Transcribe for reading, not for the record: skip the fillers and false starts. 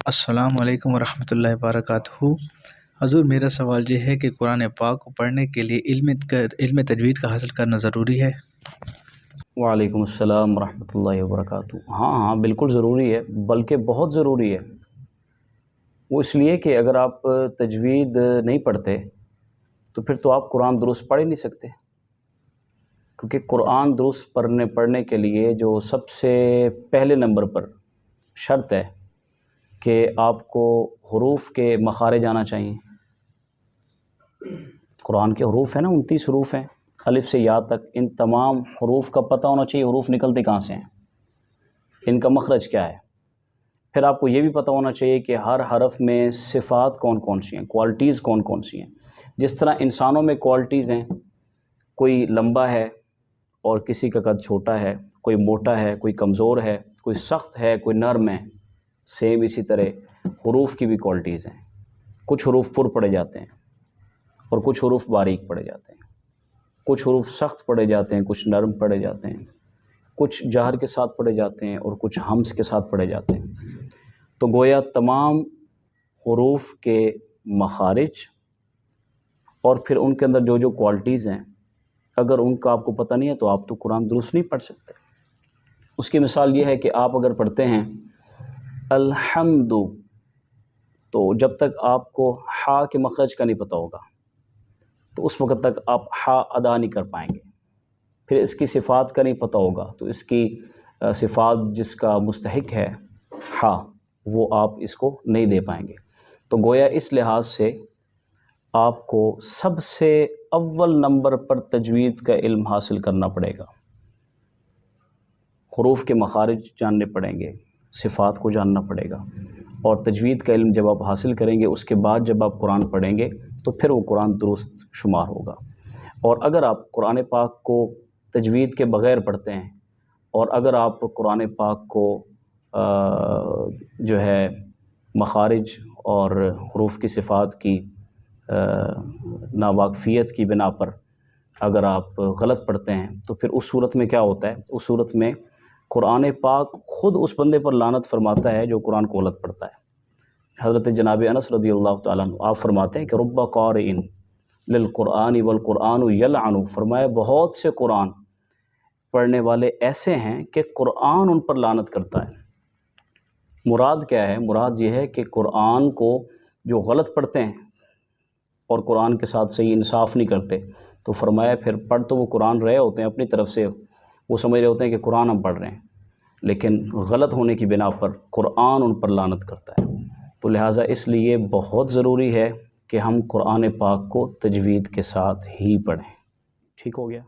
السلام علیکم ورحمۃ اللہ وبرکاتہ۔ حضور، میرا سوال یہ ہے کہ قرآن پاک کو پڑھنے کے لیے علم تجوید کا حاصل کرنا ضروری ہے؟ وعلیکم السلام ورحمۃ اللہ وبرکاتہ۔ ہاں بالکل ضروری ہے، بلکہ بہت ضروری ہے۔ وہ اس لیے کہ اگر آپ تجوید نہیں پڑھتے تو پھر تو آپ قرآن درست پڑھ ہی نہیں سکتے، کیونکہ قرآن درست پڑھنے کے لیے جو سب سے پہلے نمبر پر شرط ہے کہ آپ کو حروف کے مخارج آنا چاہیے۔ قرآن کے حروف ہیں نا، 29 حروف ہیں الف سے یا تک، ان تمام حروف کا پتہ ہونا چاہیے حروف نکلتے کہاں سے ہیں، ان کا مخرج کیا ہے۔ پھر آپ کو یہ بھی پتہ ہونا چاہیے کہ ہر حرف میں صفات کون کون سی ہیں، کوالٹیز کون کون سی ہیں۔ جس طرح انسانوں میں کوالٹیز ہیں، کوئی لمبا ہے اور کسی کا قد چھوٹا ہے، کوئی موٹا ہے، کوئی کمزور ہے، کوئی سخت ہے، کوئی نرم ہے، سیم اسی طرح حروف کی بھی کوالٹیز ہیں۔ کچھ حروف پر پڑھے جاتے ہیں اور کچھ حروف باریک پڑھے جاتے ہیں، کچھ حروف سخت پڑھے جاتے ہیں، کچھ نرم پڑھے جاتے ہیں، کچھ جہر کے ساتھ پڑھے جاتے ہیں اور کچھ ہمس کے ساتھ پڑھے جاتے ہیں۔ تو گویا تمام حروف کے مخارج اور پھر ان کے اندر جو کوالٹیز ہیں، اگر ان کا آپ کو پتہ نہیں ہے تو آپ تو قرآن درست نہیں پڑھ سکتے۔ اس کی مثال یہ ہے کہ آپ اگر پڑھتے ہیں الحمد، تو جب تک آپ کو ہا کے مخرج کا نہیں پتہ ہوگا تو اس وقت تک آپ ہا ادا نہیں کر پائیں گے۔ پھر اس کی صفات کا نہیں پتہ ہوگا تو اس کی صفات جس کا مستحق ہے ہا، وہ آپ اس کو نہیں دے پائیں گے۔ تو گویا اس لحاظ سے آپ کو سب سے اول نمبر پر تجوید کا علم حاصل کرنا پڑے گا۔ حروف کے مخارج جاننے پڑیں گے، صفات کو جاننا پڑے گا، اور تجوید کا علم جب آپ حاصل کریں گے اس کے بعد جب آپ قرآن پڑھیں گے تو پھر وہ قرآن درست شمار ہوگا۔ اور اگر آپ قرآن پاک کو تجوید کے بغیر پڑھتے ہیں اور اگر آپ قرآن پاک کو جو ہے مخارج اور حروف کی صفات کی ناواقفیت کی بنا پر اگر آپ غلط پڑھتے ہیں تو پھر اس صورت میں کیا ہوتا ہے؟ اس صورت میں قرآن پاک خود اس بندے پر لعنت فرماتا ہے جو قرآن کو غلط پڑھتا ہے۔ حضرت جناب انس رضی اللہ تعالیٰ عنہ آپ فرماتے ہیں کہ رب قارئ للقرآن والقرآن یلعن، فرمایا بہت سے قرآن پڑھنے والے ایسے ہیں کہ قرآن ان پر لعنت کرتا ہے۔ مراد کیا ہے؟ مراد یہ ہے کہ قرآن کو جو غلط پڑھتے ہیں اور قرآن کے ساتھ صحیح انصاف نہیں کرتے، تو فرمایا پھر پڑھ تو وہ قرآن رہے ہوتے ہیں اپنی طرف سے، وہ سمجھ رہے ہوتے ہیں کہ قرآن ہم پڑھ رہے ہیں، لیکن غلط ہونے کی بنا پر قرآن ان پر لعنت کرتا ہے۔ تو لہٰذا اس لیے بہت ضروری ہے کہ ہم قرآن پاک کو تجوید کے ساتھ ہی پڑھیں۔ ٹھیک ہو گیا؟